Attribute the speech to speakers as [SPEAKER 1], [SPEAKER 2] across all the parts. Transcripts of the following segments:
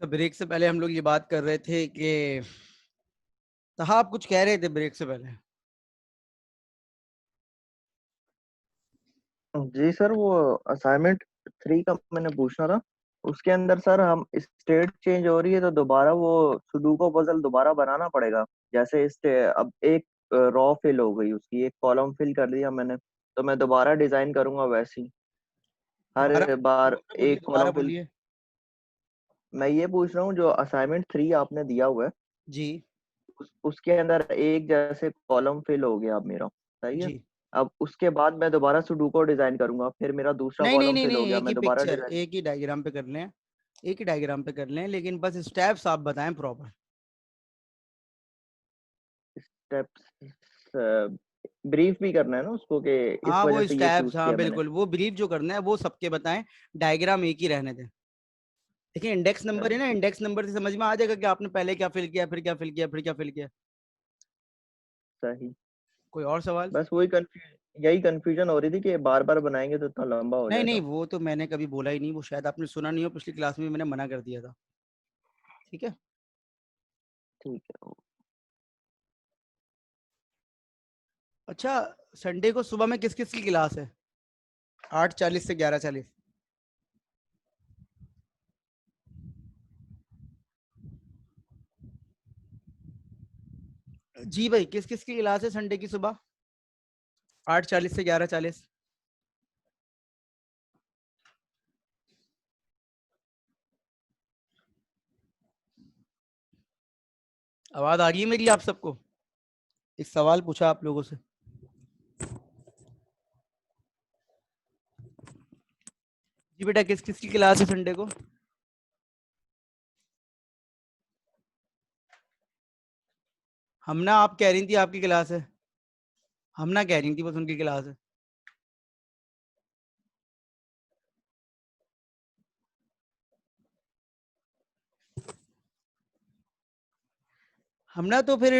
[SPEAKER 1] तो ब्रेक से पहले हम लोग ये बात कर रहे थे कि हाँ, आप कुछ कह रहे थे ब्रेक से पहले।
[SPEAKER 2] जी सर, वो असाइनमेंट 3 का मैंने पूछना था। उसके अंदर सर हम स्टेट चेंज हो रही है तो दोबारा वो सुडोकू पजल दोबारा बनाना पड़ेगा। जैसे अब एक रॉ फिल हो गई, उसकी एक कॉलम फिल कर दिया मैंने, तो मैं दोबारा डिजाइन करूंगा वैसे ही हर
[SPEAKER 1] दोबारा
[SPEAKER 2] बार
[SPEAKER 1] दोबारा बोलिए,
[SPEAKER 2] एक
[SPEAKER 1] दोबारा
[SPEAKER 2] कॉलम फिल।
[SPEAKER 1] बोलिए।
[SPEAKER 2] मैं ये पूछ रहा हूँ जो असाइनमेंट 3 आपने दिया हुआ है,
[SPEAKER 1] जी
[SPEAKER 2] उसके अंदर एक जैसे कॉलम फिल हो गया अब मेरा, सही है।
[SPEAKER 1] जी।
[SPEAKER 2] अब उसके बाद मैं दोबारा सुडोकू डिजाइन करूंगा, फिर मेरा दूसरा
[SPEAKER 1] नहीं नहीं
[SPEAKER 2] कॉलम
[SPEAKER 1] नहीं
[SPEAKER 2] फिल हो
[SPEAKER 1] नहीं,
[SPEAKER 2] गया,
[SPEAKER 1] एक ही
[SPEAKER 2] मैं दोबारा
[SPEAKER 1] पिक्चर
[SPEAKER 2] डिजाइन।
[SPEAKER 1] एक ही डायग्राम पे कर लें। एक ही डायग्राम पे कर लें, लेकिन बस स्टेप्स आप बताएं प्रॉपर।
[SPEAKER 2] स्टेप्स ब्रीफ भी करना है ना उसको, कि इस
[SPEAKER 1] हाँ,
[SPEAKER 2] वजह
[SPEAKER 1] वो
[SPEAKER 2] से ये
[SPEAKER 1] स्टेप्स,
[SPEAKER 2] चूज
[SPEAKER 1] हाँ
[SPEAKER 2] किया मैंने।
[SPEAKER 1] बिल्कुल, वो ब्रीफ जो करना है वो सबके बताएं। डायग्राम एक ही रहने दें। देखिए, इंडेक्स नंबर है
[SPEAKER 2] चलो
[SPEAKER 1] ना,
[SPEAKER 2] ठीक।
[SPEAKER 1] इंडेक्स नंबर से समझ में आ जाएगा कि आपने पहले क्या फिल किया, फिर क्या फिल किया, फिर क्या फिल किया।
[SPEAKER 2] सही।
[SPEAKER 1] कोई और सवाल?
[SPEAKER 2] बस यही कंफ्यूजन हो रही थी कि बार बार बनाएंगे तो इतना लंबा हो
[SPEAKER 1] नहीं नहीं,
[SPEAKER 2] जाएगा।
[SPEAKER 1] वो तो मैंने कभी बोला ही नहीं, वो शायद आपने सुना नहीं हो, पिछली क्लास में भी मैंने मना कर दिया था। ठीक है।
[SPEAKER 2] ठीक है।
[SPEAKER 1] अच्छा, संडे को सुबह में किस किस की क्लास है? 8:40 से 11:40। जी भाई, किस किस की क्लास है संडे की सुबह? 8:40 से 11:40। आवाज आ रही है मेरी आप सबको? एक सवाल पूछा आप लोगों से। जी बेटा, किस किस की क्लास है संडे को? हम ना, आप कह रही थी आपकी क्लास है। हम ना कह रही थी बस उनकी क्लास है। हम ना तो फिर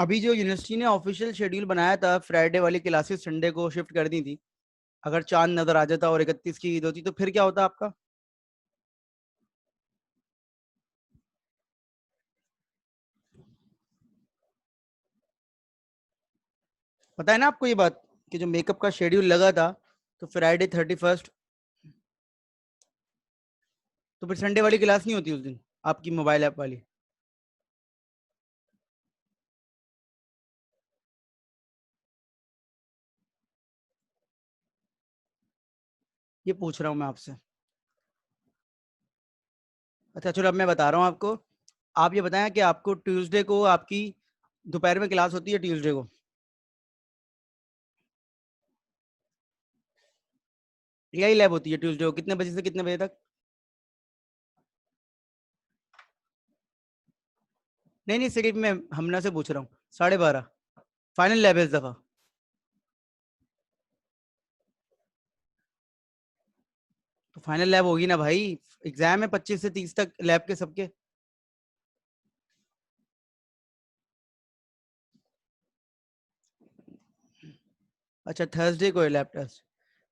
[SPEAKER 1] अभी जो यूनिवर्सिटी ने ऑफिशियल शेड्यूल बनाया था, फ्राइडे वाली क्लासेस संडे को शिफ्ट कर दी थी। अगर चांद नजर आ जाता और 31 की ईद होती तो फिर क्या होता आपका? पता है ना आपको ये बात, कि जो मेकअप का शेड्यूल लगा था, तो फ्राइडे 31st, तो फिर संडे वाली क्लास नहीं होती उस दिन, आपकी मोबाइल ऐप वाली। ये पूछ रहा हूँ मैं आपसे। अच्छा चलो, अब मैं बता रहा हूँ आपको। आप ये बताएं कि आपको ट्यूसडे को आपकी दोपहर में क्लास होती है ट्यूसडे को? यही लैब होती है ट्यूसडे को, कितने बजे से कितने बजे तक? नहीं नहीं, सिर्फ मैं हमना से पूछ रहा हूँ। 12:30 फाइनल लैब है इस दफा। तो फाइनल लैब होगी ना भाई। एग्जाम है 25 से 30 तक लैब के सबके। अच्छा, थर्सडे को है लैब टेस्ट।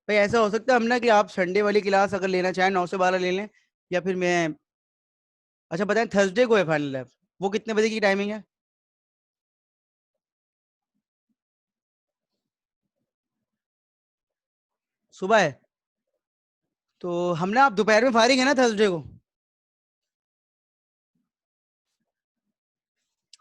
[SPEAKER 1] भाई ऐसा हो सकता है हम ना, कि आप संडे वाली क्लास अगर लेना चाहें 9 से 12 ले लें, या फिर मैं, अच्छा बताएं, थर्सडे को है फाइनल लैब। वो कितने बजे की टाइमिंग है? सुबह है? तो हम ना, आप दोपहर में फारिग है ना थर्सडे को?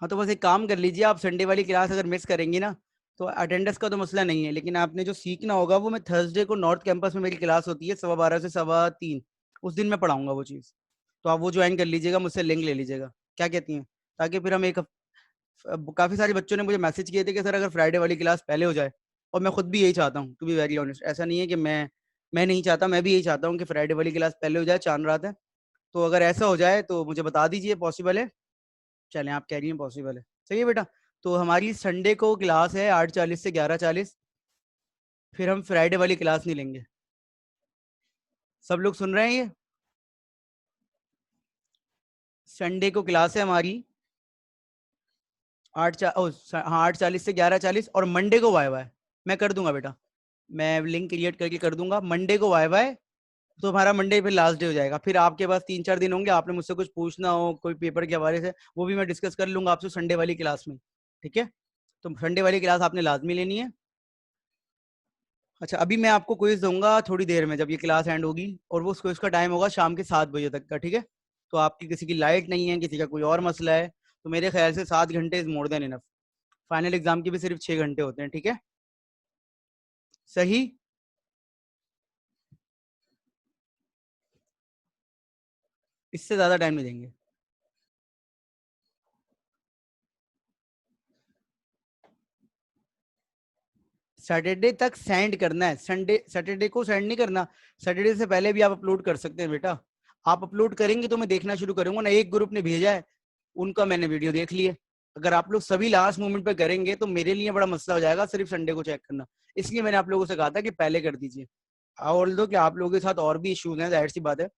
[SPEAKER 1] हाँ, तो बस एक काम कर लीजिए, आप संडे वाली क्लास अगर मिस करेंगी ना, तो अटेंडेंस का तो मसला नहीं है, लेकिन आपने जो सीखना होगा वो, मैं थर्सडे को नॉर्थ कैंपस में मेरी क्लास होती है 12:15 से 3:15, उस दिन मैं पढ़ाऊंगा वो चीज़। तो आप वो ज्वाइन कर लीजिएगा, मुझसे लिंक ले लीजिएगा। क्या कहती हैं? ताकि फिर हम काफी सारे बच्चों ने मुझे मैसेज किए थे कि सर अगर फ्राइडे वाली क्लास पहले हो जाए, और मैं खुद भी यही चाहता हूँ, टू बी वेरी ऑनेस्ट। ऐसा नहीं है कि मैं नहीं चाहता, मैं भी यही चाहता हूँ कि फ्राइडे वाली क्लास पहले हो जाए, चांद रात है। तो अगर ऐसा हो जाए तो मुझे बता दीजिए, पॉसिबल है? चलें, आप कह रही हैं पॉसिबल है, सही है बेटा। तो हमारी संडे को क्लास है 8:40 से 11:40। फिर हम फ्राइडे वाली क्लास नहीं लेंगे। सब लोग सुन रहे हैं ये? संडे को क्लास है हमारी हाँ, 8:40 से 11:40, और मंडे को वाई वाई। मैं कर दूंगा बेटा, मैं लिंक क्रिएट करके कर दूंगा। मंडे को वाई वाई तो हमारा मंडे फिर लास्ट डे हो जाएगा। फिर आपके पास 3-4 दिन होंगे, आपने मुझसे कुछ पूछना हो कोई पेपर के हवाले से, वो भी मैं डिस्कस कर लूंगा आपसे संडे वाली क्लास में, ठीक है? तो संडे वाली क्लास आपने लाजमी लेनी है। अच्छा, अभी मैं आपको क्विज दूंगा थोड़ी देर में जब ये क्लास एंड होगी, और वो क्विज का टाइम होगा शाम के 7 बजे तक का, ठीक है? तो आपकी किसी की लाइट नहीं है, किसी का कोई और मसला है, तो मेरे ख्याल से 7 घंटे is more than enough. Final exam के भी सिर्फ 6 घंटे होते हैं, ठीक है? सही। इससे ज्यादा टाइम नहीं देंगे। सैटरडे तक सेंड करना है, संडे सैटरडे को सेंड नहीं करना। सैटरडे से पहले भी आप अपलोड कर सकते हैं बेटा। आप अपलोड करेंगे तो मैं देखना शुरू करूंगा ना। एक ग्रुप ने भेजा है, उनका मैंने वीडियो देख लिया। अगर आप लोग सभी लास्ट मोमेंट पे करेंगे तो मेरे लिए बड़ा मसला हो जाएगा सिर्फ संडे को चेक करना। इसलिए मैंने आप लोगों से कहा था कि पहले कर दीजिए। और दो कि आप लोगों के साथ और भी इश्यूज हैं, जाहिर सी बात है,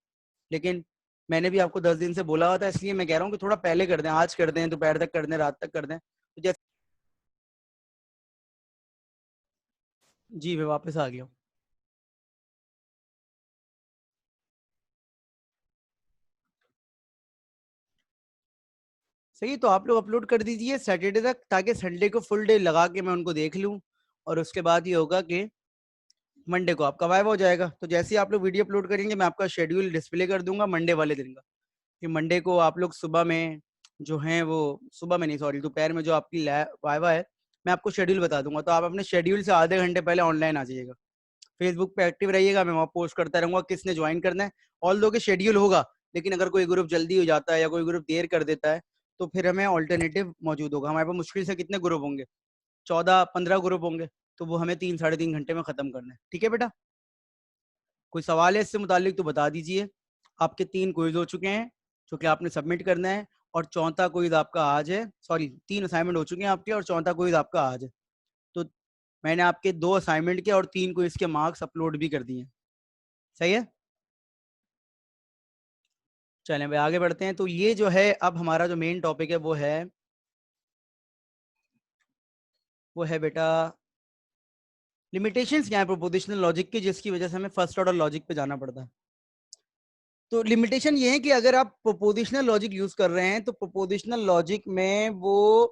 [SPEAKER 1] लेकिन मैंने भी आपको 10 दिन से बोला हुआ था, इसलिए मैं कह रहा हूँ कि थोड़ा पहले कर दें, आज कर दें, दोपहर तक कर दें, रात तक कर दें, तो जैसे। जी मैं वापस आ गया हूँ। सही, तो आप लोग अपलोड कर दीजिए सैटरडे तक, ताकि संडे को फुल डे लगा के मैं उनको देख लूँ। और उसके बाद ये होगा कि मंडे को आपका वाइवा हो जाएगा। तो जैसे ही आप लोग वीडियो अपलोड करेंगे मैं आपका शेड्यूल डिस्प्ले कर दूंगा मंडे वाले दिन का, कि मंडे को आप लोग सुबह में जो है वो, सुबह में नहीं सॉरी, दोपहर में जो आपकी वाइवा है, मैं आपको शेड्यूल बता दूंगा। तो आप अपने शेड्यूल से आधे घंटे पहले ऑनलाइन आ जाइएगा। फेसबुक पे एक्टिव रहिएगा, मैं वहाँ पोस्ट करता रहूंगा किसने ज्वाइन करना है। ऑल दो के शेड्यूल होगा, लेकिन अगर कोई ग्रुप जल्दी हो जाता है या कोई ग्रुप देर कर देता है, तो फिर हमें ऑल्टरनेटिव मौजूद होगा। हमारे पास मुश्किल से कितने ग्रुप होंगे, 14-15 ग्रुप होंगे, तो वो हमें 3-3.5 घंटे में खत्म करना है, ठीक है बेटा? कोई सवाल है इससे मुतालिक तो बता दीजिए। आपके 3 क्विज हो चुके हैं जो कि आपने सबमिट करना है, और चौथा क्विज आपका आज है, सॉरी 3 असाइनमेंट हो चुके हैं आपके, और चौथा क्विज आपका आज है। तो मैंने आपके 2 असाइनमेंट के और 3 क्विज के मार्क्स अपलोड भी कर दिए हैं। सही है, चलें भाई आगे बढ़ते हैं। तो ये जो है अब हमारा जो मेन टॉपिक है वो है बेटा लिमिटेशंस क्या है प्रोपोजिशनल लॉजिक की, जिसकी वजह से हमें फर्स्ट ऑर्डर लॉजिक पे जाना पड़ता है। तो लिमिटेशन ये है कि अगर आप प्रोपोजिशनल लॉजिक यूज कर रहे हैं तो प्रोपोजिशनल लॉजिक में वो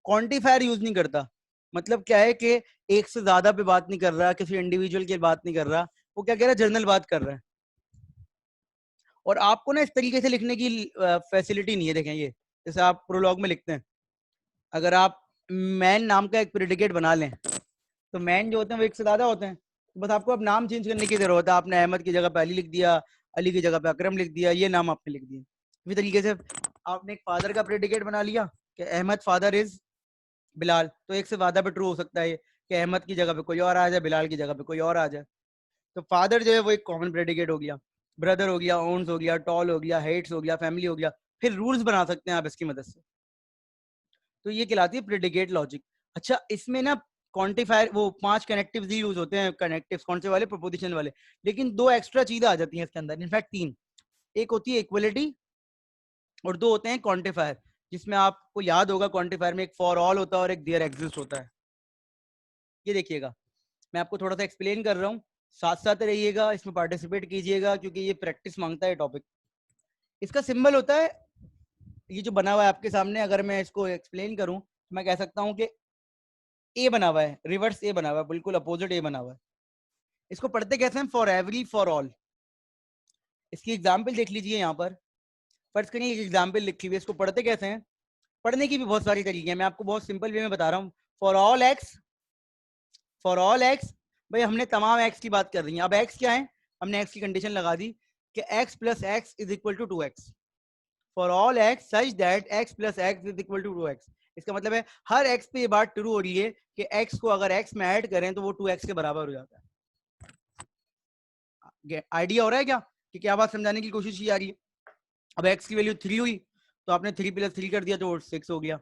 [SPEAKER 1] क्वांटिफायर यूज नहीं करता। मतलब क्या है कि एक से ज्यादा पे बात नहीं कर रहा, किसी इंडिविजुअल की बात नहीं कर रहा, वो क्या कह रहा है, जनरल बात कर रहा है। और आपको ना इस तरीके से लिखने की फैसिलिटी नहीं है। देखें ये, जैसे आप प्रोलॉग में लिखते हैं, अगर आप मैन नाम का एक प्रेडिकेट बना लें, तो मैन जो होते हैं वो एक से ज्यादा होते हैं, तो बस आपको अब नाम चेंज करने की जरूरत है। आपने अहमद की जगह पे अली लिख दिया, अली की जगह पे अकरम लिख दिया, ये नाम आपने लिख दिया। इसी तरीके से आपने एक फादर का प्रेडिकेट बना लिया कि अहमद फादर इज बिलाल, तो एक से ज्यादा पे ट्रू हो सकता है कि अहमद की जगह पे कोई और आ जाए, बिलाल की जगह पे कोई और आ जाए। तो फादर जो है वो एक कॉमन प्रेडिकेट हो गया, ब्रदर हो गया, ओन्स हो गया, टॉल हो गया, हेट्स हो गया, फैमिली हो गया। फिर रूल्स बना सकते हैं आप इसकी मदद से। तो ये कहलाती है प्रेडिकेट लॉजिक। अच्छा, इसमें ना क्वांटिफायर वो 5 कनेक्टिव्स ही यूज होते हैं। कनेक्टिव्स कौन से वाले, प्रोपोजिशन वाले। लेकिन 2 एक्स्ट्रा चीजें आ जाती हैं इसके अंदर, इनफैक्ट 3। एक होती है इक्वलिटी, और 2 होते हैं क्वांटिफायर। जिसमें आपको याद होगा क्वांटिफायर में एक फॉर ऑल होता है और एक देयर एग्जिस्ट होता है। ये देखिएगा, मैं आपको थोड़ा सा एक्सप्लेन कर रहा हूँ, साथ साथ रहिएगा, इसमें पार्टिसिपेट कीजिएगा, क्योंकि ये प्रैक्टिस मांगता है टॉपिक। इसका सिंबल होता है ये जो बना हुआ है आपके सामने। अगर मैं इसको एक्सप्लेन करूं तो मैं कह सकता हूं कि ए बना हुआ है, रिवर्स ए बना हुआ है, बिल्कुल अपोजिट ए बना हुआ है। इसको पढ़ते कैसे हैं, फॉर एवरी फॉर ऑल। इसकी एग्जाम्पल देख लीजिए यहाँ पर। फर्ज करिए एक एग्जाम्पल लिखी हुई है, इसको पढ़ते कैसे हैं। पढ़ने की भी बहुत सारी तरीके हैं, मैं आपको बहुत सिंपल वे में बता रहा हूँ। For all x, for all x, भाई हमने तमाम एक्स की बात कर रही है। अब एक्स क्या है, हमने एक्स की कंडीशन लगा दी कि X plus X is equal to 2x। For all x such that X plus X is equal to 2x। इसका मतलब है हर एक्स पे ये बात ट्रू हो रही है कि एक्स को अगर एक्स में ऐड करें तो वो 2x के बराबर हो जाता है। आइडिया हो रहा है क्या कि क्या बात समझाने की कोशिश की जा रही है। अब एक्स की वैल्यू 3 हुई, तो आपने 3 + 3 कर दिया तो 6 हो गया।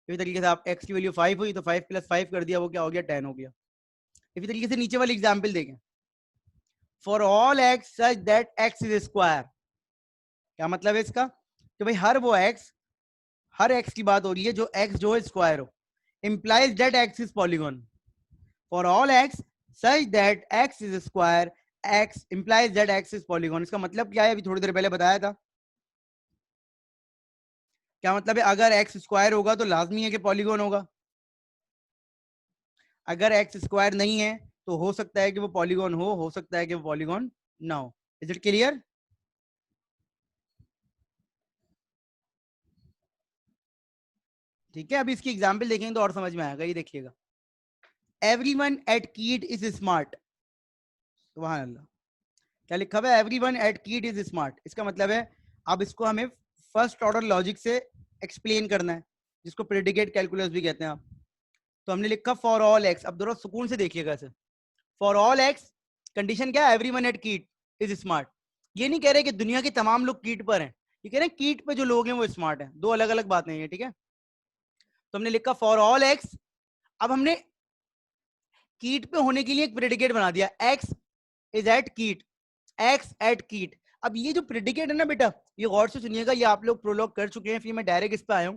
[SPEAKER 1] इसी तरीके से आप एक्स की वैल्यू 5 हुई तो 5 + 5 कर दिया, वो क्या हो गया, 10 हो गया। इसी तरीके से नीचे वाली एग्जाम्पल देखें, for all x such that x is square. क्या मतलब है इसका, कि भाई हर एक्स की बात हो रही है जो एक्स जो है स्क्वायर हो, implies that x is polygon. For all x such that x is square, x implies that x is polygon। इसका मतलब क्या है, अभी थोड़ी देर पहले बताया था। क्या मतलब है, अगर एक्स स्क्वायर होगा तो लाजमी है कि पॉलीगॉन होगा, अगर एक्स स्क्वायर नहीं है तो हो सकता है कि वो पॉलीगॉन हो सकता है कि वो पॉलीगॉन ना हो। Is it clear? ठीक है, अभी इसकी एग्जाम्पल देखेंगे तो और समझ में आएगा। ये देखिएगा, एवरीवन एट कीट इज स्मार्ट। सुभान अल्लाह, क्या लिखा हुआ है, एवरीवन एट कीट इज स्मार्ट। इसका मतलब है अब इसको हमें फर्स्ट ऑर्डर लॉजिक से एक्सप्लेन करना है, जिसको प्रेडिकेट कैलकुलस भी कहते हैं आप। तो हमने लिखा फॉर ऑल एक्स। अब थोड़ा सुकून से देखिएगा इसे, फॉर ऑल एक्स कंडीशन क्या है, एवरीवन एट कीट इज स्मार्ट। ये नहीं कह रहे कि दुनिया के तमाम लोग कीट पर हैं, ये कह रहे हैं कीट पे जो लोग हैं वो स्मार्ट हैं। दो अलग अलग बातें हैं, ठीक है। तो हमने लिखा फॉर ऑल एक्स। अब हमने कीट पे होने के लिए एक प्रेडिकेट बना दिया, एक्स इज एट कीट, एक्स एट कीट। अब ये जो प्रेडिकेट है ना बेटा, ये गौर से सुनिएगा, ये आप लोग प्रोलॉग कर चुके हैं, फिर मैं डायरेक्ट इस पे आया हूं।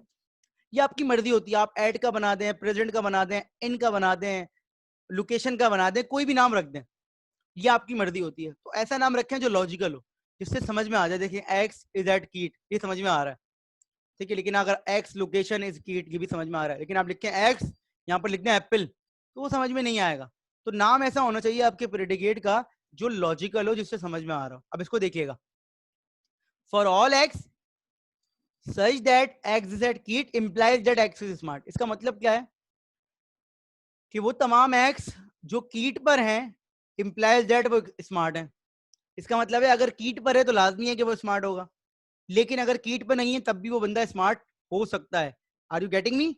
[SPEAKER 1] ये आपकी मर्जी होती है, आप एट का बना दें, प्रेजेंट का बना दें, इन का बना दें, लोकेशन का बना दें, कोई भी नाम रख दें, ये आपकी मर्जी होती है। तो ऐसा नाम रखें जो लॉजिकल हो, जिससे समझ में आ जाए। देखिए एक्स इज एट कीट, ये समझ में आ रहा है, ठीक है। लेकिन अगर एक्स लोकेशन इज कीट, ये भी समझ में आ रहा है। लेकिन आप लिखें एक्स, यहाँ पर लिखते हैं एप्पल, तो वो समझ में नहीं आएगा। तो नाम ऐसा होना चाहिए आपके प्रेडिकेट का जो लॉजिकल हो, जिससे समझ में आ रहा हो। अब इसको देखिएगा, for all x such that x is at KIIT implies that x is smart. इसका मतलब क्या है कि वो तमाम एक्स जो कीट पर हैं इम्प्लाइज दैट वो स्मार्ट है। इसका मतलब है अगर कीट पर है तो लाजमी है कि वो स्मार्ट होगा, लेकिन अगर कीट पर नहीं है तब भी वो बंदा स्मार्ट हो सकता है। Are you getting me?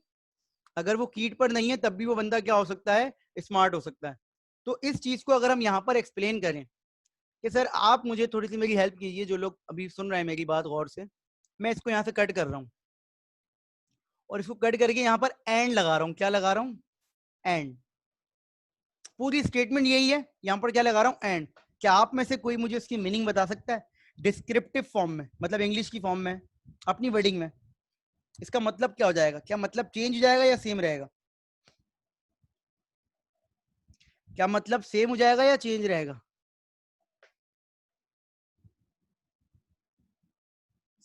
[SPEAKER 1] अगर वो कीट पर नहीं है तब भी वो बंदा क्या हो सकता है, स्मार्ट हो सकता है। तो इस चीज को अगर हम यहाँ पर एक्सप्लेन करें कि सर आप मुझे थोड़ी सी मेरी हेल्प कीजिए, जो लोग अभी सुन रहे हैं मेरी बात गौर से, मैं इसको यहाँ से कट कर रहा हूँ और इसको कट करके यहाँ पर एंड लगा रहा हूँ। क्या लगा रहा हूँ? एंड। पूरी स्टेटमेंट यही है, यहाँ पर क्या लगा रहा हूँ, एंड। क्या आप में से कोई मुझे इसकी मीनिंग बता सकता है डिस्क्रिप्टिव फॉर्म में, मतलब इंग्लिश की फॉर्म में, अपनी वर्डिंग में? इसका मतलब क्या हो जाएगा? क्या मतलब चेंज हो जाएगा या सेम रहेगा? क्या मतलब सेम हो जाएगा या चेंज रहेगा?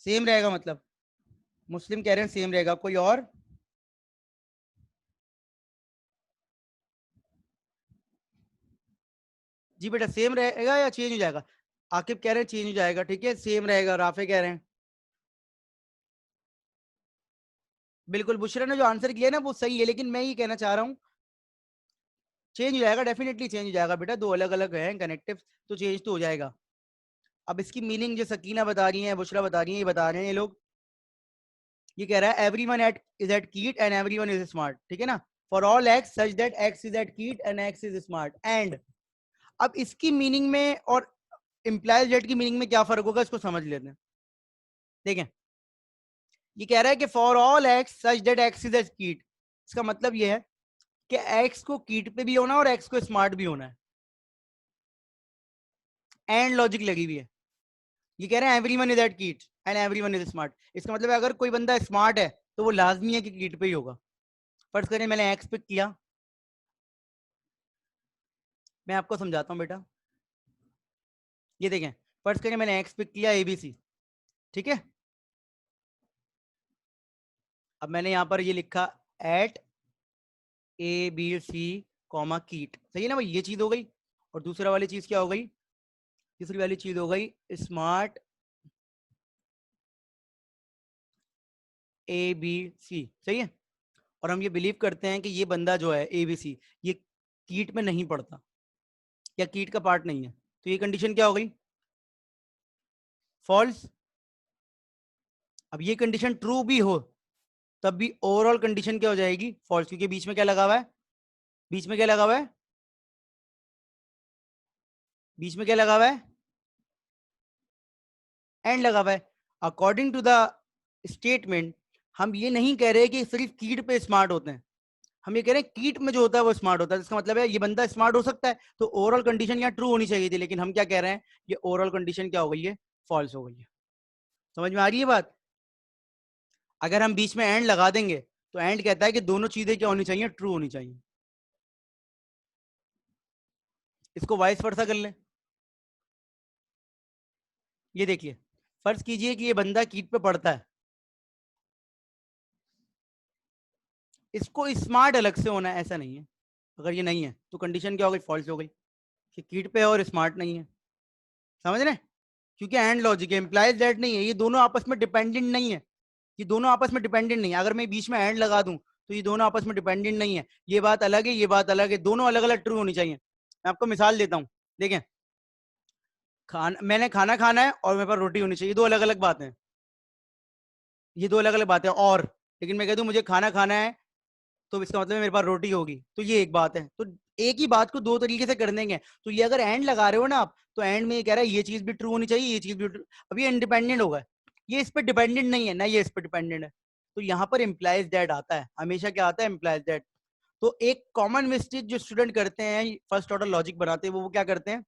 [SPEAKER 1] सेम रहेगा मतलब, मुस्लिम कह रहे हैं सेम रहेगा, कोई और? जी बेटा सेम रहेगा या चेंज हो जाएगा? आकिब कह रहे हैं चेंज हो जाएगा, ठीक है, सेम रहेगा। राफे कह रहे हैं बिल्कुल। बुशरा ने जो आंसर किया ना वो सही है, लेकिन मैं ये कहना चाह रहा हूँ चेंज हो जाएगा, डेफिनेटली चेंज हो जाएगा बेटा, दो अलग अलग हैं कनेक्टिव, तो चेंज तो हो जाएगा। अब इसकी मीनिंग जो सकीना बता रही है, बुशरा बता रही है, ये बता रहे हैं ये लोग। ये कह रहा है एवरीवन एट इज एट कीट एंड एवरीवन इज स्मार्ट, ठीक है ना। For all x such that x is at कीट and x is smart and. अब इसकी मीनिंग में और इम्प्लाइज डेट की मीनिंग में क्या फर्क होगा, इसको समझ लेते हैं। देखें, ये कह रहा है कि for all x such that x is at KIIT. इसका मतलब ये है कि एक्स को कीट पे भी होना और एक्स को स्मार्ट भी होना है। एंड लॉजिक लगी हुई है। ये कह रहे हैं एवरीवन इज एट कीट एंड एवरीवन इज स्मार्ट। इसका मतलब है अगर कोई बंदा स्मार्ट है तो वो लाजमी है कि कीट पे ही होगा। फर्ज करें मैंने एक्स पिक किया, मैं आपको समझाता हूँ बेटा। ये देखें, फर्ज करें मैंने एक्स पिक किया एबीसी, ठीक है। अब मैंने यहां पर ये लिखा at A B C comma KIIT, सही है ना भाई, ये चीज हो गई। और दूसरा वाली चीज क्या हो गई? तीसरी वाली चीज हो गई स्मार्ट ए बी सी, सही है। और हम ये बिलीव करते हैं कि ये बंदा जो है ए बी सी, ये कीट में नहीं पड़ता या कीट का पार्ट नहीं है। तो ये कंडीशन क्या हो गई? फॉल्स। अब ये कंडीशन ट्रू भी हो तब भी ओवरऑल कंडीशन क्या हो जाएगी? फॉल्स, क्योंकि बीच में क्या लगा हुआ है? बीच में क्या लगा हुआ है? बीच में क्या लगा हुआ है? एंड लगा हुआ है। अकॉर्डिंग टू द स्टेटमेंट हम ये नहीं कह रहे कि सिर्फ कीट पे स्मार्ट होते हैं, हम ये कह रहे हैं कीट में जो होता है वो स्मार्ट होता है। इसका मतलब है ये बंदा स्मार्ट हो सकता है, तो ओवरऑल कंडीशन यहाँ ट्रू होनी चाहिए थी, लेकिन हम क्या कह रहे हैं, ये ओवरऑल कंडीशन क्या हो गई है? फॉल्स हो गई है। समझ में आ रही है बात? अगर हम बीच में एंड लगा देंगे तो एंड कहता है कि दोनों चीजें क्या होनी चाहिए? ट्रू होनी चाहिए। इसको वाइस वर्सा कर ले, ये देखिए, फर्ज कीजिए कि ये बंदा कीट पे पड़ता है, इसको स्मार्ट अलग से होना है, ऐसा नहीं है। अगर ये नहीं है तो कंडीशन क्या हो गई, फॉल्स हो गई, कि कीट पे है और स्मार्ट नहीं है। समझ रहे हैं? क्योंकि एंड लॉजिक है, इंप्लाइज दैट नहीं है, ये दोनों आपस में डिपेंडेंट नहीं है। ये दोनों आपस में डिपेंडेंट नहीं है। अगर मैं बीच में एंड लगा दूं तो ये दोनों आपस में डिपेंडेंट नहीं है। ये बात अलग है, ये बात अलग है, दोनों अलग अलग ट्रू होनी चाहिए। मैं आपको मिसाल देता हूँ, देखें, मैंने खाना खाना है और मेरे पास रोटी होनी चाहिए, दो अलग अलग बातें हैं। ये दो अलग अलग बातें हैं। और लेकिन मैं कह दूं मुझे खाना खाना है, तो इसका मतलब है मेरे पास रोटी होगी, तो ये एक बात है। तो एक ही बात को दो तरीके से कर देंगे। तो ये अगर एंड लगा रहे हो ना आप, तो एंड में ये कह रहा है ये चीज भी ट्रू होनी चाहिए, ये चीज भी ट्रू। अब ये इंडिपेंडेंट होगा, ये इस पर डिपेंडेंट नहीं है ना, ये इस पर डिपेंडेंट है। तो यहाँ पर इम्प्लाइज दैट आता है, हमेशा क्या आता है, इम्प्लाइज दैट। तो एक कॉमन मिस्टेक जो स्टूडेंट करते हैं फर्स्ट ऑर्डर लॉजिक बनाते हैं, वो क्या करते हैं,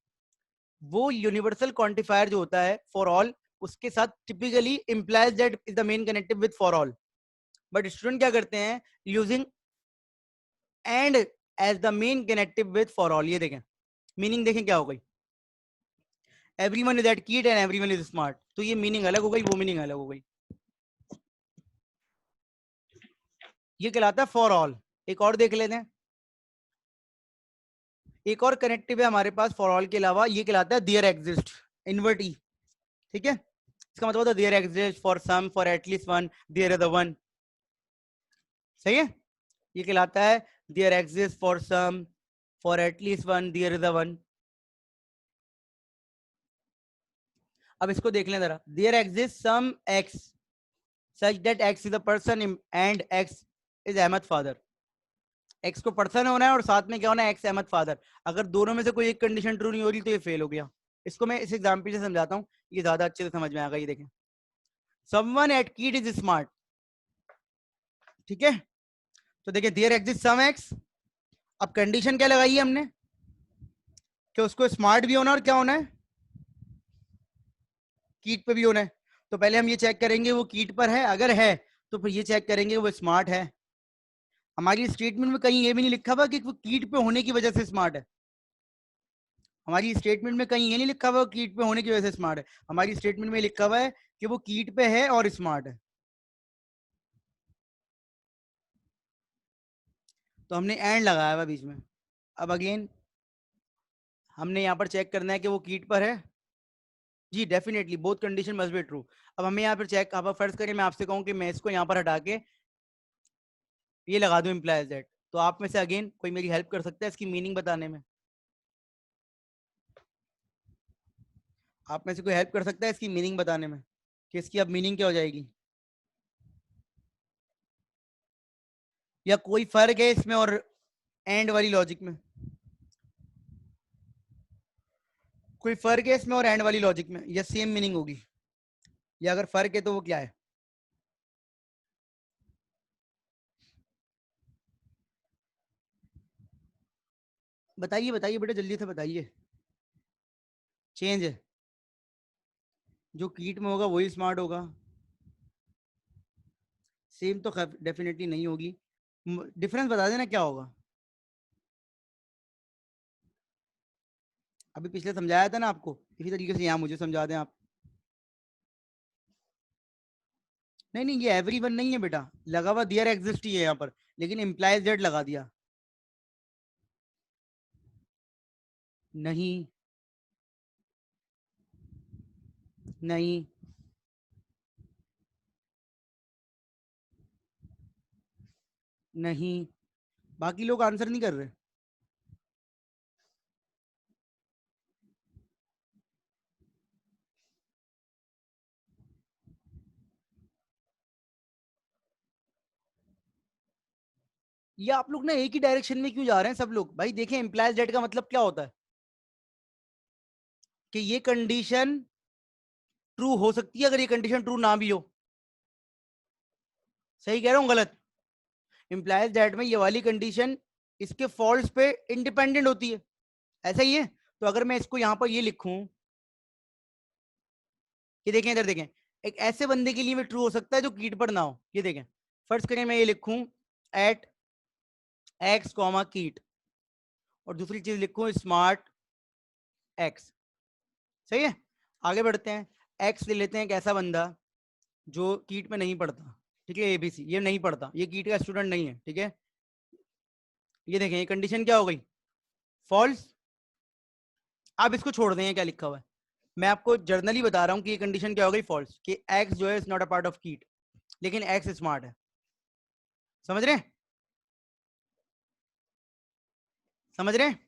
[SPEAKER 1] वो यूनिवर्सल क्वांटिफायर जो होता है फॉर ऑल, उसके साथ typically implies that is the main connective with for all. But student क्या करते हैं, using and as the main connective with for all. ये देखें, मीनिंग देखें क्या हो गई, एवरीवन इज एट कीट एंड एवरीवन इज स्मार्ट। तो ये मीनिंग अलग हो गई, वो मीनिंग अलग हो गई। ये कहलाता है फॉर ऑल। एक और देख लेते हैं, एक और कनेक्टिव है हमारे पास फॉर ऑल के अलावा, ये कहलाता है देयर एग्जिस्ट, इनवर्ट ई। ठीक है, इसका मतलब होता है there exist for some, for at least one, there is the one. सही है, ये कहलाता है there exist for some, for at least one, there is the one. अब इसको देख लें जरा, there exist some X such that x is a person and x is Ahmad father. X को पर्सन होना है और साथ में क्या होना है, एक्स अहमद फादर। अगर दोनों में से कोई एक कंडीशन ट्रू नहीं हो रही तो ये फेल हो गया। इसको मैं इस एग्जाम्पल से समझाता हूँ, ये ज्यादा अच्छे से समझ में आएगा। ये देखें, समवन एट कीट इज स्मार्ट। ठीक है, तो देखिए देयर एग्जिस्ट सम एक्स। अब कंडीशन क्या लगाई है हमने, कि उसको स्मार्ट भी होना और क्या होना है, कीट पे भी होना है। तो पहले हम ये चेक करेंगे वो कीट पर है, अगर है तो फिर ये चेक करेंगे वो स्मार्ट है। हमारी स्टेटमेंट में कहीं ये भी नहीं लिखा हुआ कि वो कीट पे होने की वजह से स्मार्ट है। हमारी स्टेटमेंट में कहीं ये नहीं लिखा हुआ कीट पे होने की वजह से स्मार्ट है। हमारी स्टेटमेंट में लिखा हुआ है कि वो कीट पे है और स्मार्ट है। तो हमने एंड लगाया हुआ बीच में। अब अगेन हमने यहाँ पर चेक करना है कि वो कीट पर है। जी definitely both condition must be true. अब हमें यहाँ पर चेक, अब फर्ज करें मैं आपसे कहूँ कि मैं इसको यहाँ पर हटा के ये लगा दूं इम्प्लाइज दैट, तो आप में से अगेन कोई मेरी हेल्प कर सकता है इसकी मीनिंग बताने में? आप में से कोई हेल्प कर सकता है इसकी मीनिंग बताने में, कि इसकी अब मीनिंग क्या हो जाएगी, या कोई फर्क है इसमें और एंड वाली लॉजिक में? कोई फर्क है इसमें और एंड वाली लॉजिक में, या सेम मीनिंग होगी? या अगर फर्क है तो वो क्या है? बताइए बताइए बेटा, जल्दी से बताइए। चेंज है, जो कीट में होगा वही स्मार्ट होगा। सेम तो डेफिनेटली नहीं होगी। डिफरेंस बता देना क्या होगा। अभी पिछले समझाया था ना आपको, इसी तरीके से यहाँ मुझे समझा दें आप। नहीं नहीं, ये एवरी वन नहीं है बेटा, लगा हुआ दियर एग्जिस्ट ही है यहाँ पर, लेकिन इम्प्लाइज दैट लगा दिया। नहीं नहीं नहीं, बाकी लोग आंसर नहीं कर रहे। ये आप लोग ना एक ही डायरेक्शन में क्यों जा रहे हैं सब लोग? भाई देखें, इम्प्लाइज दैट का मतलब क्या होता है, कि ये कंडीशन ट्रू हो सकती है, अगर ये कंडीशन ट्रू ना भी हो। सही कह रहा हूँ गलत? इम्प्लाइज दैट में ये वाली कंडीशन इसके फॉल्स पे इंडिपेंडेंट होती है, ऐसा ही है। तो अगर मैं इसको यहाँ पर ये लिखूं, ये देखें इधर देखें, एक ऐसे बंदे के लिए भी ट्रू हो सकता है जो कीट पर ना हो। ये देखें, फर्स्ट करें मैं ये लिखूं एट एक्स कॉमा कीट, और दूसरी चीज लिखूं स्मार्ट एक्स। सही है, आगे बढ़ते हैं। एक्स ले लेते हैं एक ऐसा बंदा जो कीट में नहीं पढ़ता, ठीक है, एबीसी, ये नहीं पढ़ता, ये कीट का स्टूडेंट नहीं है, ठीक है। ये देखें, ये कंडीशन क्या हो गई, फॉल्स। आप इसको छोड़ दें, क्या लिखा हुआ है, मैं आपको जर्नली बता रहा हूँ कि ये कंडीशन क्या हो गई, फॉल्स, कि एक्स जो है is not a part of कीट, लेकिन एक्स स्मार्ट है। समझ रहे हैं, समझ रहे हैं,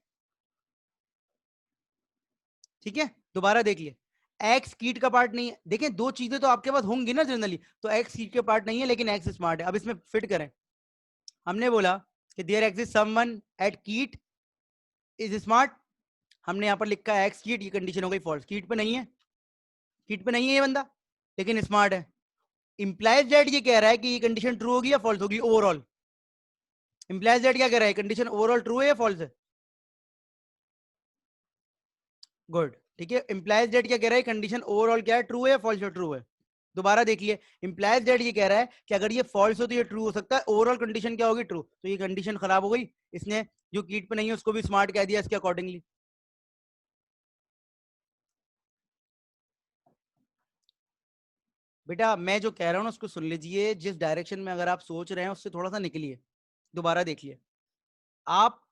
[SPEAKER 1] ठीक है। दोबारा देखिए, एक्स कीट का पार्ट नहीं है, देखें दो चीजें तो आपके पास होंगी ना जनरली, तो एक्स कीट के पार्ट नहीं है लेकिन एक्स स्मार्ट है। अब इसमें फिट करें, हमने बोला कि देयर एग्जिस्ट समवन एट कीट इज स्मार्ट, हमने यहाँ पर लिखा है एक्स कीट, ये कंडीशन हो गई फॉल्स, कीट पे नहीं है, कीट पे नहीं है ये बंदा, लेकिन स्मार्ट है। इंप्लाइज दैट ये कह रहा है कि ये कंडीशन ट्रू होगी या फॉल्स होगी ओवरऑल, इंप्लाइज दैट क्या कह रहा है, कंडीशन ओवरऑल ट्रू है या फॉल्स है, गुड, ठीक है। इंप्लाइज दैट क्या कह रहा है, कंडीशन ओवरऑल क्या है, ट्रू है या फॉल्स है, ट्रू है। दोबारा देखिए, इंप्लाइज दैट ये कह रहा है कि अगर ये फॉल्स हो तो ये ट्रू हो सकता है, ओवरऑल कंडीशन क्या होगी, ट्रू, तो ये कंडीशन खराब हो गई, इसने जो कीट पे नहीं है उसको भी स्मार्ट कह दिया इसके अकॉर्डिंगली। बेटा मैं जो कह रहा हूँ ना उसको सुन लीजिए, जिस डायरेक्शन में अगर आप सोच रहे हैं उससे थोड़ा सा निकलिए। दोबारा देखिए, आप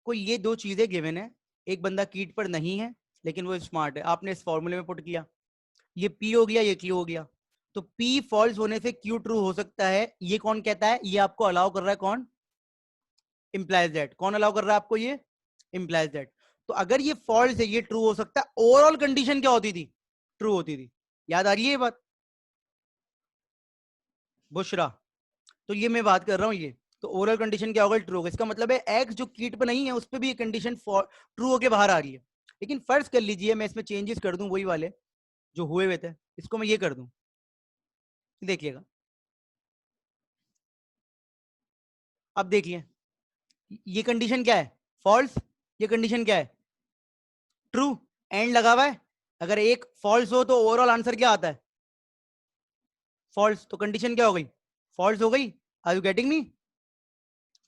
[SPEAKER 1] को ये दो चीजें गिवन है, एक बंदा कीट पर नहीं है लेकिन वो स्मार्ट है, आपने इस फॉर्मूले में पुट किया, ये पी हो गया, ये क्यू हो गया, तो पी फॉल्स होने से क्यू ट्रू हो सकता है, ये कौन कहता है, ये आपको अलाउ कर रहा है कौन, इंप्लाइज दैट, कौन अलाउ कर रहा है आपको, ये इंप्लाइज दैट। तो अगर ये फॉल्स है, ये ट्रू हो सकता है, ओवरऑल कंडीशन क्या होती थी, ट्रू होती थी। याद आ रही है ये बात बुशरा, तो ये मैं बात कर रहा हूँ, ये तो ओवरऑल कंडीशन क्या होगा, ट्रू होगा, इसका मतलब है एक्स जो कीट पे नहीं है उस पर भी ये कंडीशन ट्रू होके बाहर आ रही है। लेकिन फर्ज कर लीजिए मैं इसमें चेंजेस कर दूं वही वाले जो हुए हुए थे, इसको मैं ये कर दूं, देखिएगा, अब देखिए ये कंडीशन क्या है, फॉल्स, ये कंडीशन क्या है, ट्रू, एंड लगा हुआ है, अगर एक फॉल्स हो तो ओवरऑल आंसर क्या आता है, फॉल्स, तो कंडीशन क्या हो गई, फॉल्स हो गई। Are you getting me,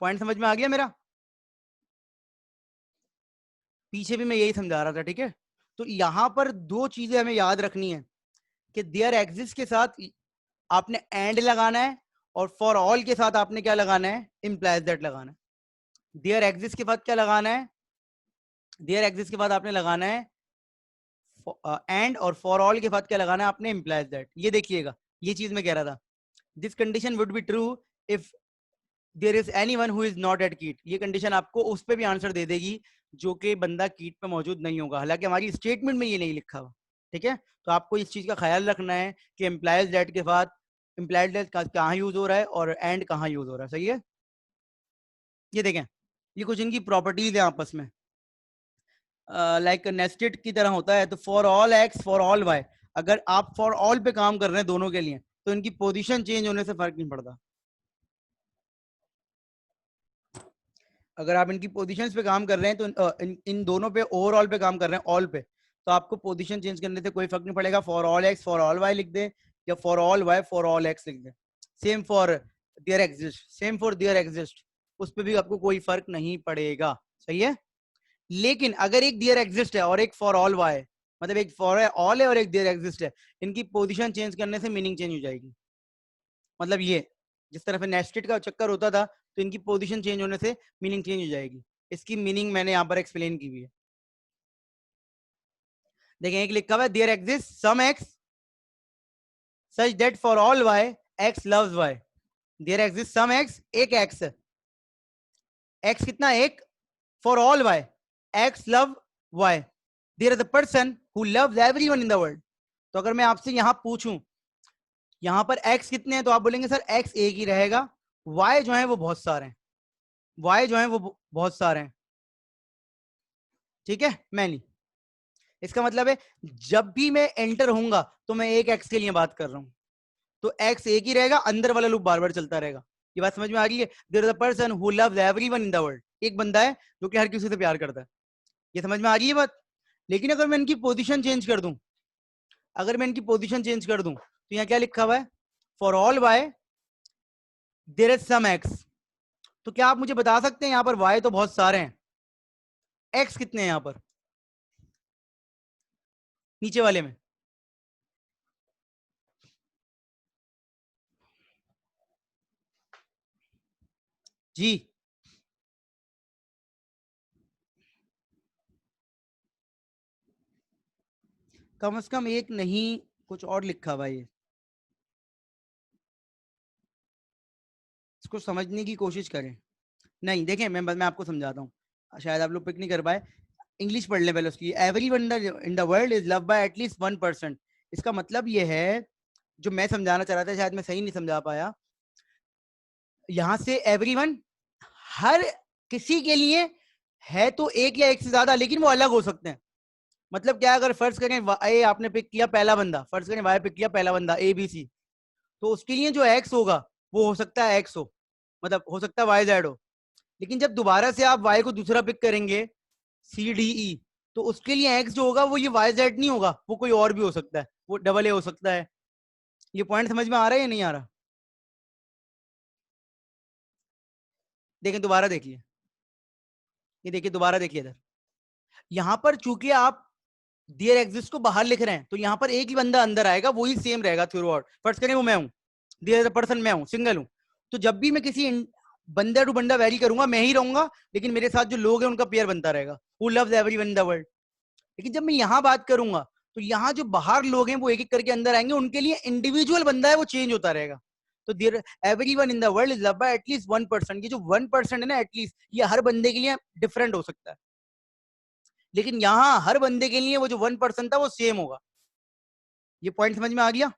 [SPEAKER 1] point समझ में आ गया मेरा, पीछे भी मैं यही समझा रहा था, ठीक है। तो यहां पर दो चीजें हमें याद रखनी है कि देयर एग्जिस्ट के साथ आपने एंड लगाना है, और फॉर ऑल के साथ आपने क्या लगाना है, इंप्लाइज दैट लगाना है। देयर एग्जिस्ट के बाद क्या लगाना है, देयर एग्जिस्ट के बाद आपने लगाना है एंड, और फॉर ऑल के बाद क्या लगाना है आपने, इंप्लाइज दैट। ये देखिएगा, ये चीज मैं कह रहा था, this condition would be true if there is anyone who is not at KIIT, ये कंडीशन आपको उस पर भी आंसर दे देगी जो कि बंदा कीट पे मौजूद नहीं होगा, हालांकि हमारी स्टेटमेंट में ये नहीं लिखा हुआ, ठीक है। तो आपको इस चीज का ख्याल रखना है कि इंप्लाइज दैट के बाद इंप्लाइड दैट कहाँ यूज हो रहा है और एंड कहाँ यूज हो रहा है, सही है। ये देखें, ये कुछ इनकी प्रॉपर्टीज है आपस में, लाइक नेस्टेड की तरह होता है। तो for all x for all Y, अगर आप फॉर ऑल पे काम कर रहे हैं दोनों के लिए तो इनकी पोजीशन चेंज होने से फर्क नहीं पड़ता। अगर आप इनकी पोजीशंस पे काम कर रहे हैं तो इन दोनों पे ओवरऑल पे काम कर रहे हैं, ऑल पे, तो आपको पोजीशन चेंज करने से कोई फर्क नहीं पड़ेगा, for all x for all y लिख दे या for all y for all x लिख दे, same for there exist, same for there exist, उस पर भी आपको कोई फर्क नहीं पड़ेगा, सही है। लेकिन अगर एक देयर एग्जिस्ट है और एक फॉर ऑल वाई, मतलब एक फॉर ऑल है और एक देयर एग्जिस्ट है, इनकी पोजीशन चेंज करने से मीनिंग चेंज हो जाएगी। मतलब ये जिस तरह से नेस्टेड का चक्कर होता था, तो इनकी पोजीशन चेंज होने से मीनिंग चेंज हो जाएगी। इसकी मीनिंग मैंने यहाँ पर एक्सप्लेन की हुई है, देखें, एक लिखा हुआ है there exist some X such that for all Y X loves Y, there exist some X, एक एक्स, एक्स कितना एक, for all Y X love Y, there is a person who loves everyone in the world. तो अगर मैं आपसे यहां पूछूं यहां पर एक्स कितने हैं, तो आप बोलेंगे सर एक्स एक ही रहेगा, वाई जो है वो बहुत सारे हैं, वाई जो है वो बहुत सारे हैं, ठीक है, मैनी। इसका मतलब है जब भी मैं एंटर होऊंगा तो मैं एक एक्स के लिए बात कर रहा हूं, तो एक्स एक ही रहेगा, अंदर वाला लूप बार बार चलता रहेगा। ये बात समझ में आ रही है, there is a person who loves everyone in the world, एक बंदा है जो कि हर किसी से प्यार करता है, ये समझ में आ रही है बात। लेकिन अगर मैं इनकी पोजीशन चेंज कर दूं, अगर मैं इनकी पोजीशन चेंज कर दूं तो यहाँ क्या लिखा हुआ है, for all Y there is some X, तो क्या आप मुझे बता सकते हैं यहाँ पर वाई तो बहुत सारे हैं, एक्स कितने हैं यहाँ पर नीचे वाले में, जी कम से कम एक नहीं, कुछ और लिखा भाई, इसको समझने की कोशिश करें। नहीं देखें, मैं आपको समझाता हूँ, शायद आप लोग पिक नहीं कर पाए। इंग्लिश पढ़ लें पहले उसकी। Every one in the world is love bye at least 1%। इसका मतलब ये है, जो मैं समझाना चाह रहा था, शायद मैं सही नहीं समझा पाया। यहां से एवरीवन, हर किसी के लिए है तो एक या एक से ज्यादा, लेकिन वो अलग हो सकते हैं। मतलब क्या, अगर फर्ज करें ए आपने पिक किया पहला बंदा, फर्ज करें वाई पिक किया पहला बंदा ए बी सी, तो उसके लिए जो एक्स होगा वो हो सकता है एक्स हो, मतलब हो सकता है वाई जेड हो। लेकिन जब दोबारा से आप वाई को दूसरा पिक करेंगे सी डी ई, तो उसके लिए एक्स जो होगा वो ये वाई जेड नहीं होगा, वो कोई और भी हो सकता है, वो डबल ए हो सकता है। ये पॉइंट समझ में आ रहा है या नहीं आ रहा? देखें दोबारा देखिए, ये देखिए दोबारा देखिए इधर, यहां पर चूंकि आप डियर एग्जिस्ट को बाहर लिख रहे हैं, तो यहां पर एक ही बंदा अंदर आएगा, वही सेम रहेगा थ्रू आउट। फर्स्ट करें वो मैं हूं, डियर पर्सन मैं हूं, सिंगल हूं, तो जब भी मैं किसी बंदा टू बंदा वैरी करूंगा मैं ही रहूंगा, लेकिन मेरे साथ जो लोग हैं उनका पेयर बनता रहेगा, who loves everyone in the world. लेकिन जब मैं यहां बात करूंगा, तो यहां जो बाहर लोग हैं वो एक एक करके अंदर आएंगे, उनके लिए इंडिविजुअल बंदा है वो चेंज होता रहेगा। तो there everyone in the world is loved by at least 1%। ये जो 1% है ना, एटलीस्ट, ये हर बंदे के लिए डिफरेंट हो सकता है, लेकिन यहां हर बंदे के लिए वो जो 1% था वो सेम होगा। ये पॉइंट समझ में आ गया?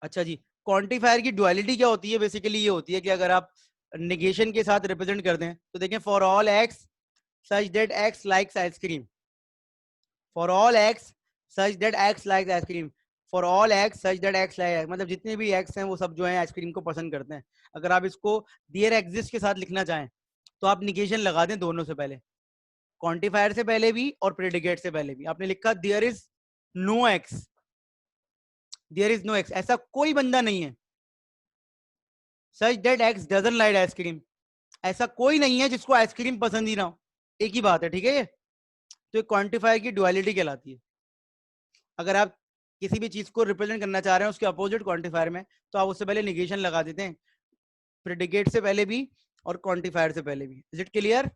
[SPEAKER 1] अच्छा जी, क्वांटिफायर की ड्युअलिटी क्या होती है? बेसिकली ये होती है कि अगर आप नेगेशन के साथ रिप्रेजेंट कर दें, तो देखें for all x such that x likes ice cream, for all x such that x likes ice cream, for all x such that x like, मतलब जितने भी एक्स हैं वो सब जो है आइसक्रीम को पसंद करते हैं। अगर आप इसको डियर एग्जिस्ट के साथ लिखना चाहें, तो आप निगेशन लगा दें दोनों से पहले, क्वांटिफायर से पहले भी और प्रेडिकेट से पहले भी। आपने लिखा there is no X, there is no X, ऐसा कोई बंदा नहीं है। Such that X doesn't like ice cream, ऐसा कोई नहीं है जिसको आइसक्रीम पसंद ही ना हो। एक ही बात है, ठीक है ये। तो एक क्वांटिफायर की ड्युअलिटी कहलाती है। अगर आप किसी भी चीज को रिप्रेजेंट करना चाह रहे हैं उसके अपोजिट क्वांटिफायर में, तो आप उससे पहले निगेशन लगा देते हैं, प्रेडिकेट से पहले भी और क्वांटिफायर से पहले भी। Is it clear?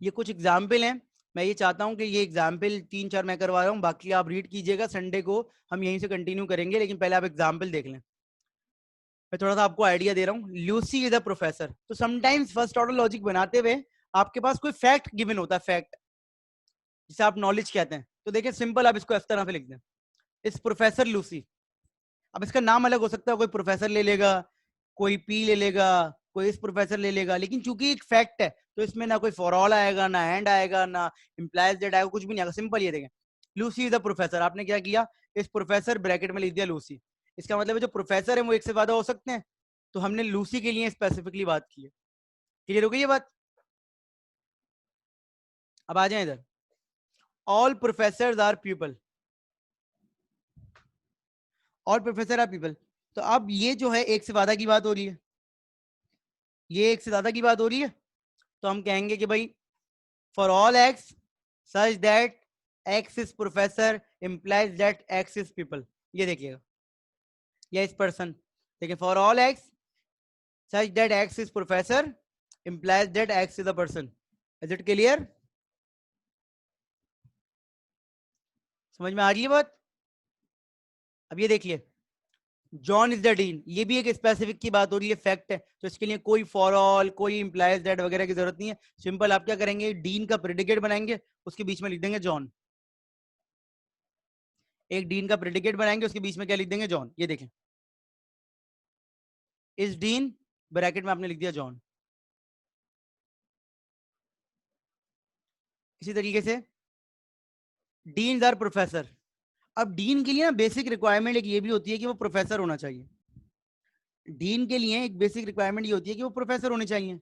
[SPEAKER 1] ये कुछ एग्जाम्पल हैं, मैं ये चाहता हूं कि ये एग्जाम्पल 3-4 मैं करवा रहा हूँ, बाकी आप रीड कीजिएगा, संडे को हम यहीं से कंटिन्यू करेंगे, लेकिन पहले आप एग्जाम्पल देख लें। मैं थोड़ा सा आपको आइडिया दे रहा हूँ। ल्यूसी इज अ प्रोफेसर, तो समटाइम्स फर्स्ट ऑर्डर लॉजिक बनाते हुए आपके पास कोई फैक्ट गिवन होता है, फैक्ट जिसे आप नॉलेज कहते हैं। तो देखिए सिंपल, आप इसको इस तरह से लिख दें, इस प्रोफेसर लूसी। अब इसका नाम अलग हो सकता है, कोई प्रोफेसर ले लेगा, कोई पी ले लेगा, कोई इस प्रोफेसर ले लेगा, लेकिन चूंकि एक फैक्ट है तो इसमें ना कोई फॉर ऑल आएगा, ना एंड आएगा, ना इम्प्लाइज दैट आएगा, कुछ भी नहीं आएगा। सिंपल ये देखें, लूसी इज अ प्रोफेसर, आपने क्या किया, इस प्रोफेसर ब्रैकेट में लिख दिया लूसी। इसका मतलब है जो प्रोफेसर है वो एक से ज्यादा हो सकते हैं, तो हमने लूसी के लिए स्पेसिफिकली बात की है। क्लियर हो गई ये बात? अब आ जाए इधर, all professor are people, all professor are people. तो अब ये जो है एक से ज्यादा की बात हो रही है, ये एक से ज्यादा की बात हो रही है, तो हम कहेंगे कि भाई for all x such that x is professor implies that x is people। ये देखिएगा, या इस पर्सन, देखिए for all x such that x is professor implies that x is a person। Is it clear? समझ में आ रही है बात? अब ये देखिए, जॉन इज द डीन, ये भी एक स्पेसिफिक की बात हो रही है, फैक्ट है, तो इसके लिए कोई फॉर ऑल, कोई इंप्लाइज दैट वगैरह की जरूरत नहीं है। सिंपल आप क्या करेंगे, डीन का प्रेडिकेट बनाएंगे, उसके बीच में लिख देंगे जॉन। एक डीन का प्रेडिकेट बनाएंगे, उसके बीच में क्या लिख देंगे, जॉन। ये देखें, इस डीन, ब्रैकेट में आपने लिख दिया जॉन। इसी तरीके से डीन आर प्रोफेसर। अब डीन के लिए ना बेसिक रिक्वायरमेंट एक ये भी होती है कि वो प्रोफेसर होना चाहिए। डीन के लिए एक बेसिक रिक्वायरमेंट ये होती है कि वो प्रोफेसर होने चाहिए।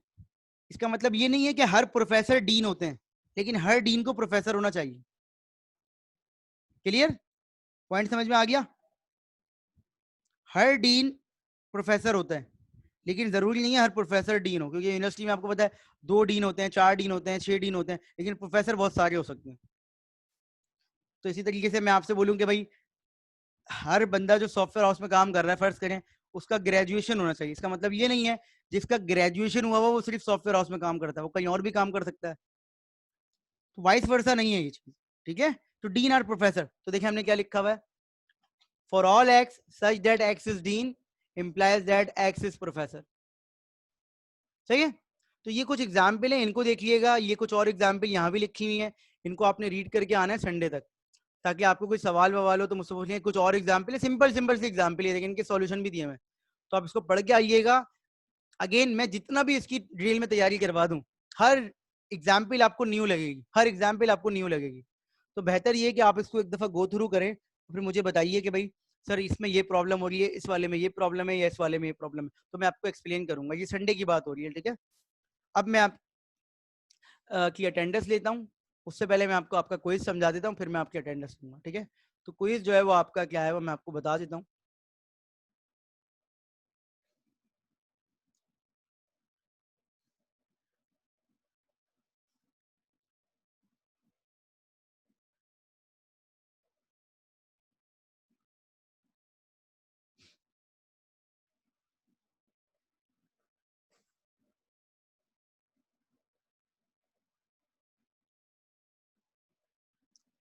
[SPEAKER 1] इसका मतलब ये नहीं है कि हर प्रोफेसर डीन होते हैं, लेकिन हर डीन को प्रोफेसर होना चाहिए। क्लियर? पॉइंट समझ में आ गया? हर डीन प्रोफेसर होता है, लेकिन जरूरी नहीं है हर प्रोफेसर डीन हो, क्योंकि यूनिवर्सिटी में आपको पता है 2 डीन होते हैं, 4 डीन होते हैं, 6 डीन होते हैं, लेकिन प्रोफेसर बहुत सारे हो सकते हैं। तो इसी तरीके से मैं आपसे बोलूं कि भाई हर बंदा जो सॉफ्टवेयर हाउस में काम कर रहा है, फर्ज करें उसका ग्रेजुएशन होना चाहिए। इसका मतलब ये नहीं है जिसका ग्रेजुएशन हुआ वो सिर्फ सॉफ्टवेयर हाउस में काम करता है, वो कहीं और भी काम कर सकता है। तो वाइस वर्सा नहीं है ये चीज, ठीक है। तो डीन आर प्रोफेसर, तो देखिए हमने क्या लिखा हुआ है, for all x such that x is dean implies that x is professor. सही है। तो ये कुछ एग्जाम्पल है, इनको देखिएगा। ये कुछ और एग्जाम्पल यहाँ भी लिखी हुई है, इनको आपने रीड करके आना है संडे तक, ताकि आपको कोई सवाल ववाल हो तो मुझसे पूछिए। कुछ और एग्जाम्पल है, सिंपल सिंपल सी एग्जाम्पल है, लेकिन इनके सॉल्यूशन भी दिए हुए, तो आप इसको पढ़ के आइएगा। अगेन मैं जितना भी इसकी ड्रिल में तैयारी करवा दूं, हर एग्जाम्पल आपको न्यू लगेगी, हर एग्जाम्पल आपको न्यू लगेगी। तो बेहतर ये कि आप इसको एक दफा गो थ्रू करें, फिर मुझे बताइए कि भाई सर इसमें ये प्रॉब्लम हो रही है, इस वाले में ये प्रॉब्लम है, या इस वाले में ये प्रॉब्लम है, तो मैं आपको एक्सप्लेन करूंगा। ये संडे की बात हो रही है, ठीक है। अब मैं आप की अटेंडेंस लेता हूँ। उससे पहले मैं आपको आपका क्विज समझा देता हूँ, फिर मैं आपकी अटेंडेंस लूंगा, ठीक है। तो क्विज जो है वो आपका क्या है वो मैं आपको बता देता हूँ।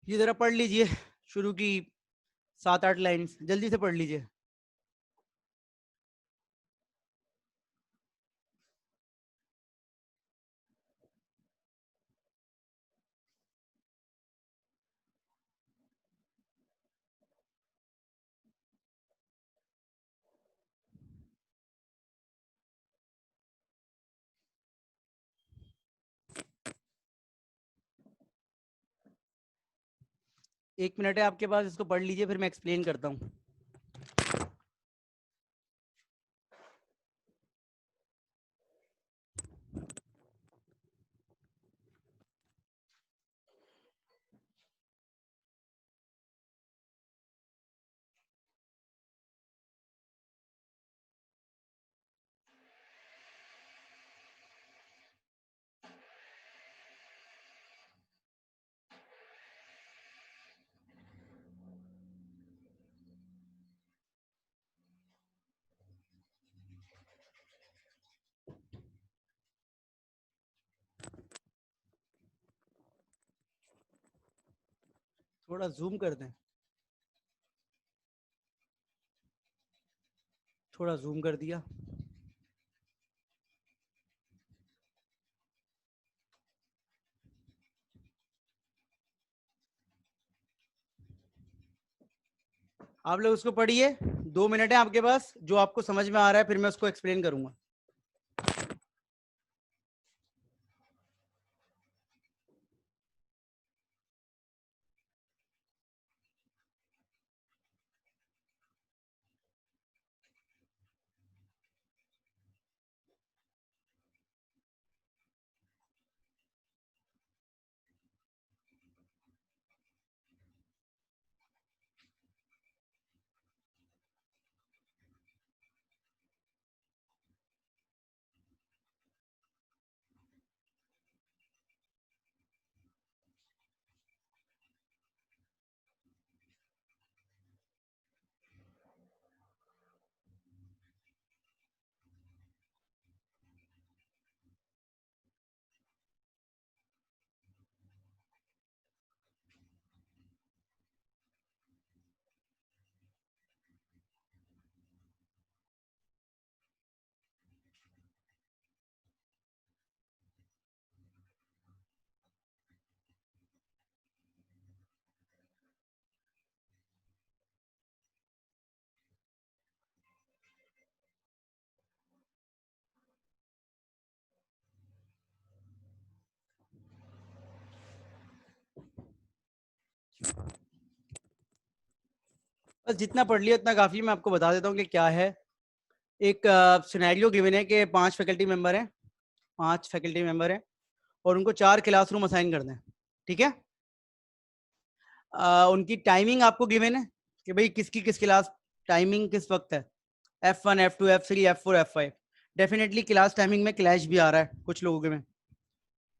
[SPEAKER 1] ये जरा पढ़ लीजिए शुरू की 7-8 लाइन्स, जल्दी से पढ़ लीजिए। एक मिनट है आपके पास, इसको पढ़ लीजिए, फिर मैं एक्सप्लेन करता हूँ। थोड़ा जूम कर दें, थोड़ा जूम कर दिया। आप लोग उसको पढ़िए, 2 मिनट है आपके पास, जो आपको समझ में आ रहा है फिर मैं उसको एक्सप्लेन करूंगा। बस जितना पढ़ लिया उतना काफी। मैं आपको बता देता हूँ कि क्या है। एक सिनेरियो गिवन है कि 5 फैकल्टी मेंबर हैं, 5 फैकल्टी मेंबर हैं और उनको 4 क्लासरूम असाइन कर दें, ठीक है। उनकी टाइमिंग आपको गिवन है कि भाई किसकी किस क्लास टाइमिंग किस वक्त है, F1 F2 F3 F4 F5। Definitely class timing में क्लैश भी आ रहा है कुछ लोगों के में।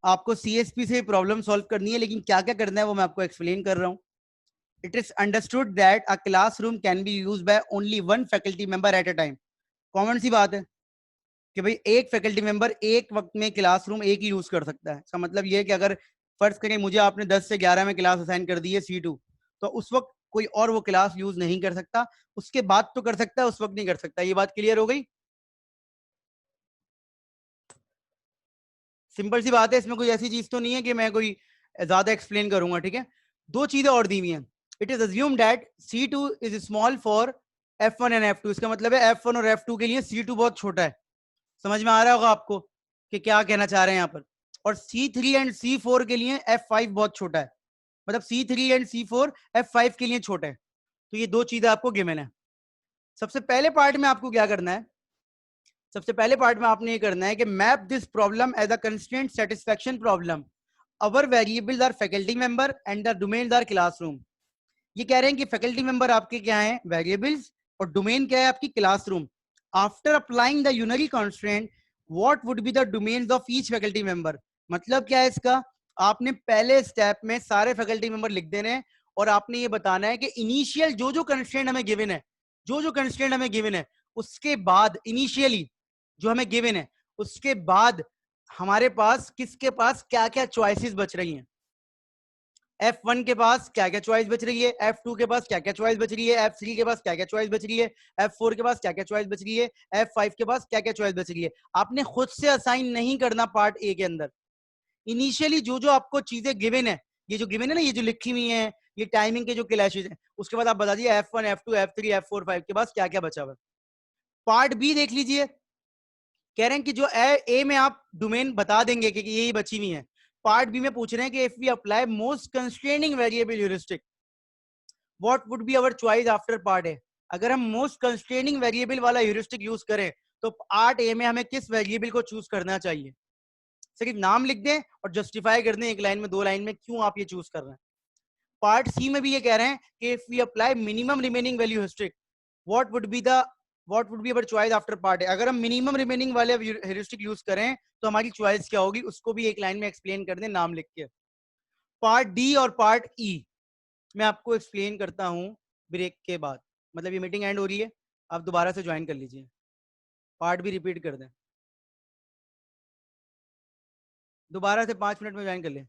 [SPEAKER 1] आपको CSP से प्रॉब्लम सॉल्व करनी है, लेकिन क्या क्या करना है वो मैं आपको एक्सप्लेन कर रहा हूँ। It is understood that a classroom can be use by only one faculty member at a time. Common सी बात है कि भाई एक फैकल्टी मेंबर एक वक्त में क्लासरूम एक ही यूज कर सकता है। इसका मतलब ये है कि अगर फर्ज करें मुझे आपने 10 से 11 में क्लास असाइन कर दी है C2, तो उस वक्त कोई और वो क्लास यूज नहीं कर सकता, उसके बाद तो कर सकता है, उस वक्त नहीं कर सकता। ये बात क्लियर हो गई? सिंपल सी बात है, इसमें कोई ऐसी चीज तो नहीं है कि मैं कोई ज्यादा एक्सप्लेन करूंगा। ठीक है, दो चीजें और दी हुई हैं। It is assume that C2 is small for F1 and F2। इसका मतलब है F1 और F2 के लिए C2 बहुत छोटा है। समझ में आ रहा होगा आपको कि क्या कहना चाह रहे हैं यहाँ पर। और C3 एंड C4 के लिए F5 बहुत छोटा है। मतलब C3 एंड C4 F5 के लिए छोटा है। तो ये दो चीजें आपको गिवन है। सबसे पहले पार्ट में आपको क्या करना है, सबसे पहले पार्ट में आपने ये करना है कि map this problem as a constraint satisfaction problem. Our variables are faculty member and the domains are classroom. ये कह रहे हैं कि फैकल्टी मेंबर आपके क्या है, वेरिएबल्स, और डोमेन क्या है आपकी, classroom. After applying the unary constraint what would be the domains of each faculty member. मतलब क्या है इसका, आपने पहले स्टेप में सारे फैकल्टी मेंबर लिख देने हैं और आपने ये बताना है कि इनिशियल जो जो कंस्ट्रेंट हमें गिवन है, जो जो कंस्ट्रेंट हमें गिवन है, उसके बाद इनिशियली जो हमें गिवन है उसके बाद हमारे पास किसके पास क्या क्या चॉइसेस बच रही हैं। F1 के पास क्या क्या चॉइस बच रही है, F2 के पास क्या क्या चॉइस बच रही है, F3 के पास क्या क्या चॉइस बच रही है, F4 के पास क्या क्या चॉइस बच रही है, F5 के पास क्या क्या चॉइस बच रही है। आपने खुद से असाइन नहीं करना पार्ट ए के अंदर। इनिशियली जो जो आपको चीजें गिवन है, ये जो गिवन है ना, ये जो लिखी हुई है, ये टाइमिंग के जो क्लैशेस हैं, उसके बाद आप बता दीजिए F1 F2 F3 F4 5 के पास क्या क्या बचा हुआ। पार्ट बी देख लीजिए, कह रहे हैं कि जो ए में आप डोमेन बता देंगे कि यही बची हुई है। पार्ट बी में पूछ रहे हैं कि if we apply most constraining variable heuristic what would be our choice after part A. अगर हम मोस्ट कंस्ट्रेनिंग वेरिएबल वाला ह्यूरिस्टिक यूज करें तो पार्ट ए में हमें किस वेरिएबल को चूज करना चाहिए। सिर्फ नाम लिख दें और जस्टिफाई कर दें एक लाइन में, दो लाइन में, क्यों आप ये चूज कर रहे हैं। पार्ट सी में भी ये कह रहे हैं कि if we apply minimum remaining value heuristic what would be the what would be our choice after part A. अगर हम मिनिमम रिमेनिंग वाले ह्यूरिस्टिक यूज करें तो हमारी चॉइस क्या होगी, उसको भी एक लाइन में एक्सप्लेन कर दें नाम लिख के। पार्ट डी और पार्ट ई मैं आपको एक्सप्लेन करता हूं ब्रेक के बाद। मतलब ये मीटिंग एंड हो रही है, आप दोबारा से ज्वाइन कर लीजिए, पार्ट भी रिपीट कर दें, दोबारा से 5 मिनट में ज्वाइन कर लें।